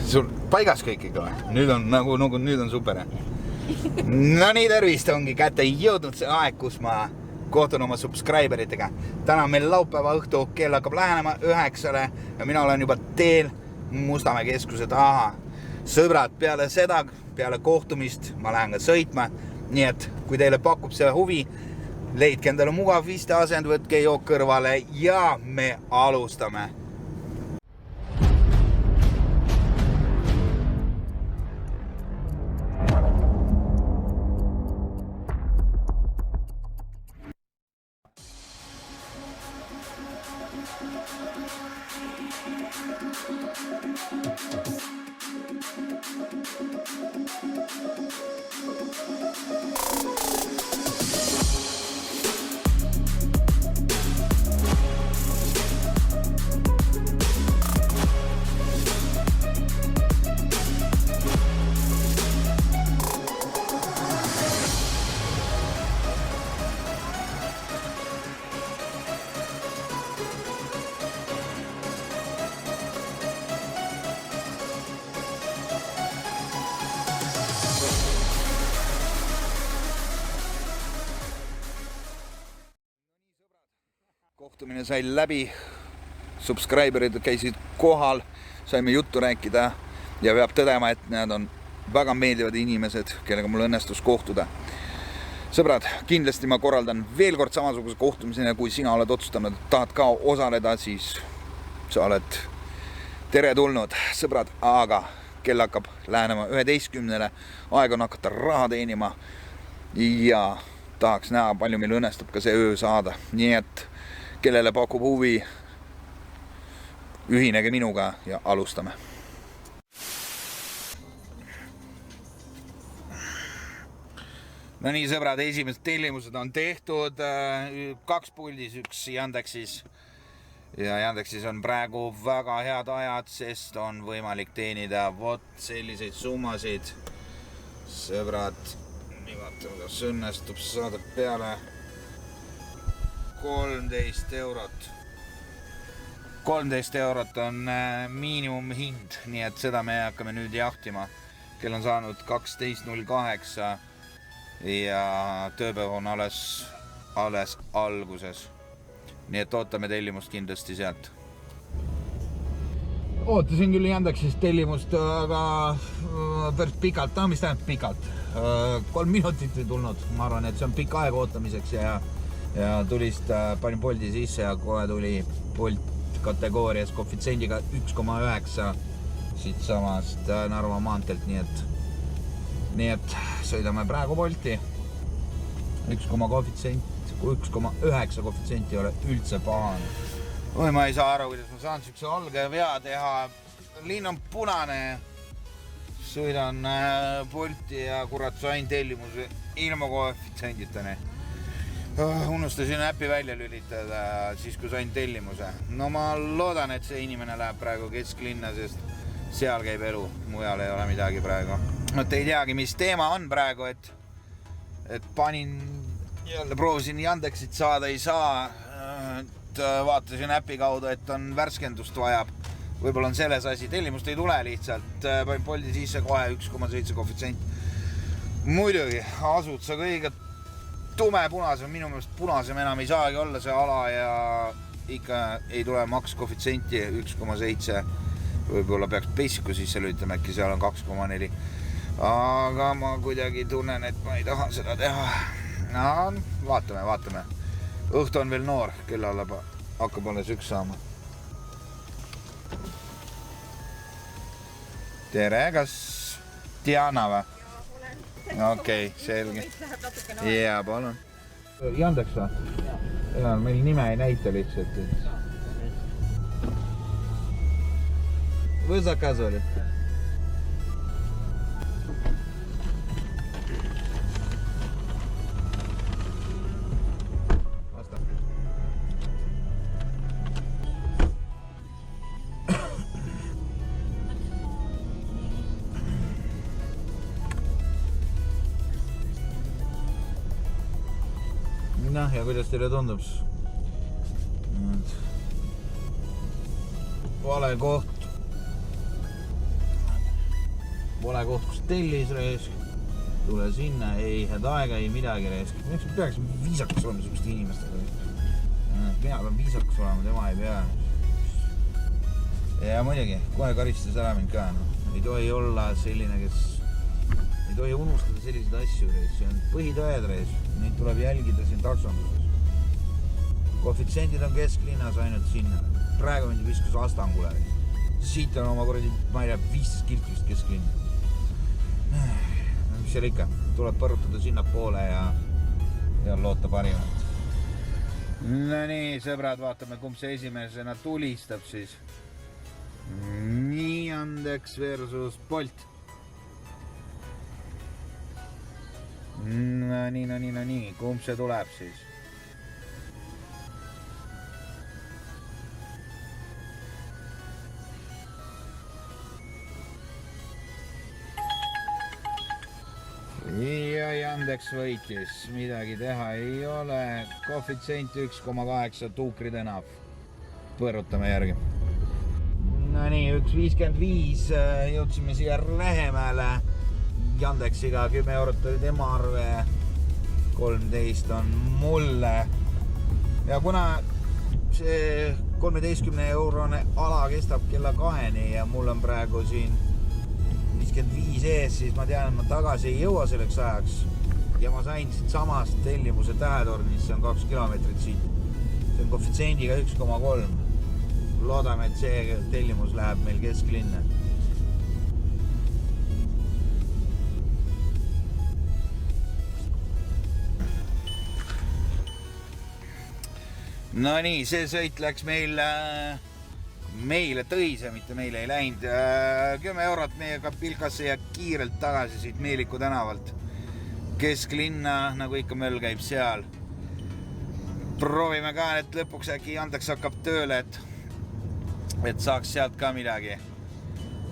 Sul paigas kõik ikka või? Nüüd on nüüd on super. No nii, tervist, ongi kätte jõudnud see aeg, kus ma kohtun oma subscriberitega. Täna on meil laupäeva õhtu, kell hakkab lähenema 9 ja mina olen juba teel Mustamäe keskuse taha. Sõbrad, peale kohtumist ma lähen ka sõitma, nii et kui teile pakub see huvi, leidke endale mugav isteasend, võtke jook kõrvale ja me alustame. Kohtumine sai läbi, subscriberid käisid kohal, saime juttu rääkida ja peab tõdema, et need on väga meeldivad inimesed, kellega mul õnnestus kohtuda. Sõbrad, kindlasti ma korraldan veel kord samasuguse kohtumisena, kui sina oled otsustanud, et tahad ka osaleda, siis sa oled teretulnud. Sõbrad, aga kell hakkab lähenema 11, aeg on hakata raha teenima ja tahaks näha, palju meil õnnestub ka see öö saada. Nii et kellele pakub huvi, ühinege minuga ja alustame. No nii, sõbrad, esimesed tellimused on tehtud, 2 puldis, 1 Yandexis. Ja Yandexis on praegu väga head ajad, sest on võimalik teenida selliseid summasid. Sõbrad, nii vaatame, kas õnnestub saada peale 13 eurot. 13 eurot on miinimumhind, nii et seda me hakkame nüüd jahtima. Kell on saanud 12.08 ja tööpäev on alles alguses. Nii et ootame tellimust kindlasti sealt. Ootasin küll Yandexist tellimust, aga päris pikalt, mis tähendab pikalt? 3 minutit ei tulnud, ma arvan, et see on pikk aeg ootamiseks ja tulist panin Bolti sisse ja kohe tuli Bolt kategoorias koefitsiendiga 1,9 siit samast Narva maantelt, nii et sõidame praegu Bolti. 1,9 koefitsient ei ole üldse pahane. Või ma ei saa aru, kuidas ma saan sükse alge vea teha. Linn on punane, sõidan Bolti ja kurat sain tellimuse ilma koefitsienditani. Unustasin äppi välja lülitada siis, kui sain tellimuse. No ma loodan, et see inimene läheb praegu kesklinna, sest seal käib elu, mujal ei ole midagi praegu. Not ei teagi, mis teema on praegu, et panin, jälle proovisin Yandexit saada, ei saa. Vaatasin äppi kaudu, et on värskendust vajab. Võib-olla on selles asi, tellimust ei tule lihtsalt. Panin Bolti sisse kohe 1,7 koefitsient. Muidugi, asud sa kõige tumepunasem, minu meelest punasem enam ei saagi olla see ala ja ikka ei tule maks koefitsenti 1,7. Võib-olla peaks Basicu sisse lülitama, äkki seal on 2,4. Aga ma kuidagi tunnen, et ma ei taha seda teha. No, vaatame. Õhtu on veel noor, kelle alla hakkab alles 1 saama. Tere, kas Diana või? Okei, selge. Jaa, palun. Yandex või? Jaa, meil nime ei näita lihtsalt. Вы заказывали? Noh, ja kuidas teile tundub? Vale koht. pole koht, kus tellis reesk. Tule sinna, ei head aega, ei midagi reesk. Miks peaks viisakas olema selliste inimestega? Mina pean viisakas olema, tema ei pea. Ja muidugi, kohe karistas ära mind ka. Ei tohi olla selline, kes ei tohi unustada selliseid asju. See on põhitõed rees. Neid tuleb jälgida siin taksonduses. Koefitsendid on kesklinnas ainult sinna. Praegu mind viskas Astangule. Siit on oma korradi, ma ei tea, 15 kiltust kesklinna. Mis seal ikka? Tuleb põrutada sinna poole ja loota parimat. No nii, sõbrad, vaatame, kumb see esimesena tulistab siis. Yandex versus Bolt. No nii, kumb see tuleb siis? Ja Yandex võitis, midagi teha ei ole. Koefitsient 1,8, tuukrid enam. Põrutame järgi. No nii, 1,55 jõudsime siia Rähemäele. Yandexiga 10 eurot oli tema arve, 13 on mulle. Ja kuna see 13-eurone ala kestab kella 2-ni ja mul on praegu siin 55 ees, siis ma tean, et ma tagasi ei jõua selleks ajaks. Ja ma sain siit samast tellimuse Tähetornis, see on 2 kilomeetrit siit. See on koefitsiendiga 1,3. Loodame, et see tellimus läheb meil kesklinna. No nii, see sõit läks meile tõi see, mitte meile ei läinud. 10 eurot meiega pilkasse ja kiirelt tagasi siit Meeliku tänavalt. Kesklinna, nagu ikka möll käib seal. Proovime ka, et lõpuks äkki Yandex hakkab tööle, et saaks sealt ka midagi.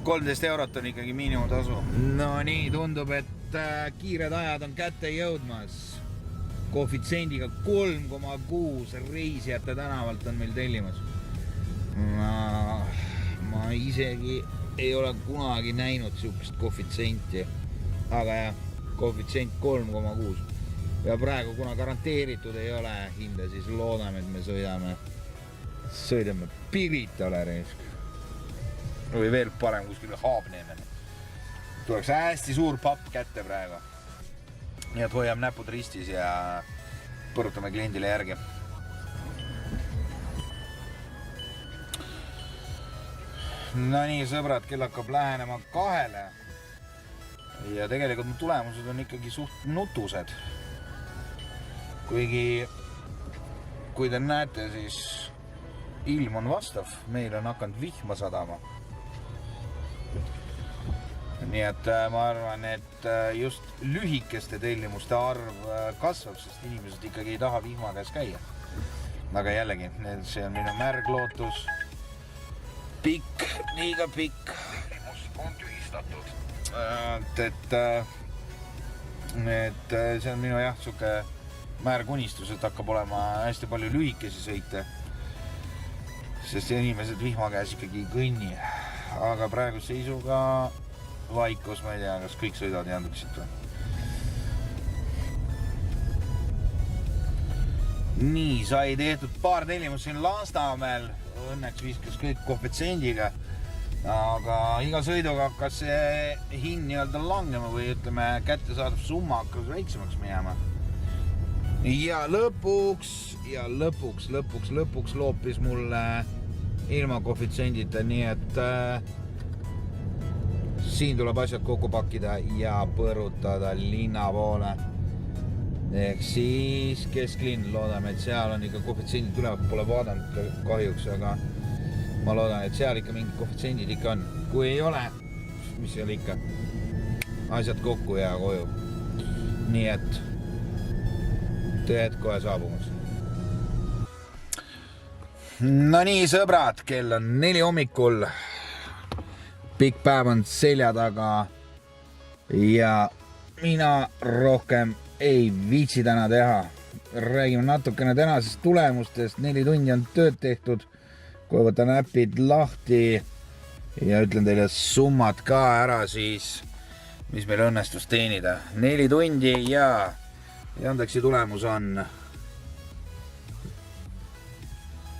13 eurot on ikkagi miinimumtasu. No nii, tundub, et kiired ajad on kätte jõudmas. Koefitsendiga 3,6 reisijate tänavalt on meil tellimas. Ma isegi ei ole kunagi näinud sihukest koefitsenti. Aga jah, koefitsient 3,6. Ja praegu, kuna garanteeritud ei ole hinda, siis loodame, et me sõidame Piritale reisk. Või veel parem kuskil Haabneemene. Tuleks hästi suur papp kätte praegu. Nii et hoiame näpud ristis ja põrutame kliendile järgi. No nii, sõbrad, kell hakkab lähenema 2. Ja tegelikult mu tulemused on ikkagi suht nutused. Kuigi, kui te näete, siis ilm on vastav. Meil on hakanud vihma sadama. Nii et ma arvan, et just lühikeste tellimuste arv kasvab, sest inimesed ikkagi ei taha vihma käes käia. Aga jällegi, see on minu märg lootus. Pikk, liiga pikk. On tühistatud. Et see on minu jah, suke märg unistus, et hakkab olema hästi palju lühikesi sõite. Sest inimesed vihma käes ikkagi ei kõnni. Aga praegu seisuga vaikus, ma ei tea, kas kõik sõidavad Yandexit või. Nii, sai tehtud paar tellimust siin Lasnamäel. Õnneks viskas kõik koefitsendiga. Aga iga sõiduga hakkas see hind nii-öelda langema või ütleme, kättesaadav summa hakkas väiksemaks minema. Ja lõpuks loopis mulle ilma koefitsendita, nii et siin tuleb asjad kokku pakkida ja põrutada linna poole. Ehk siis kesklinn, loodame, et seal on ikka koefitsendid tulevad, pole vaadanud kahjuks, aga ma loodan, et seal ikka mingid koefitsendid ikka on. Kui ei ole, mis seal ikka, asjad kokku ja koju. Nii et teed kohe saabumas. No nii, sõbrad, kell on 4 hommikul. Pikk päev on selja taga ja mina rohkem ei viitsi täna teha. Räägime natukene tänasest tulemustest. 4 tundi on tööd tehtud. Kui võtan äpid lahti ja ütlen teile summad ka ära, siis mis meil õnnestus teenida. 4 tundi ja Yandeksi tulemus on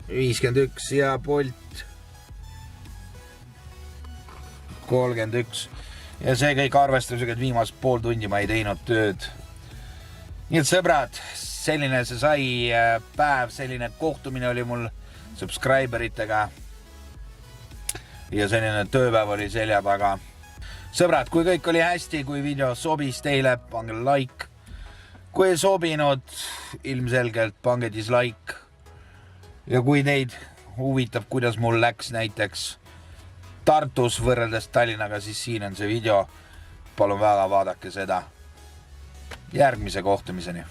51 ja Bolt 31. Ja see kõik arvestusega, et viimast pool tundi ma ei teinud tööd. Nii et sõbrad, selline see sai päev, selline kohtumine oli mul subscriberitega. Ja selline tööpäev oli selja taga. Sõbrad, kui kõik oli hästi, kui video sobis teile, pange like. Kui ei sobinud, ilmselgelt pange dislike. Ja kui teid huvitab, kuidas mul läks näiteks Tartus võrreldes Tallinnaga, siis siin on see video. Palun väga vaadake seda. Järgmise kohtumiseni.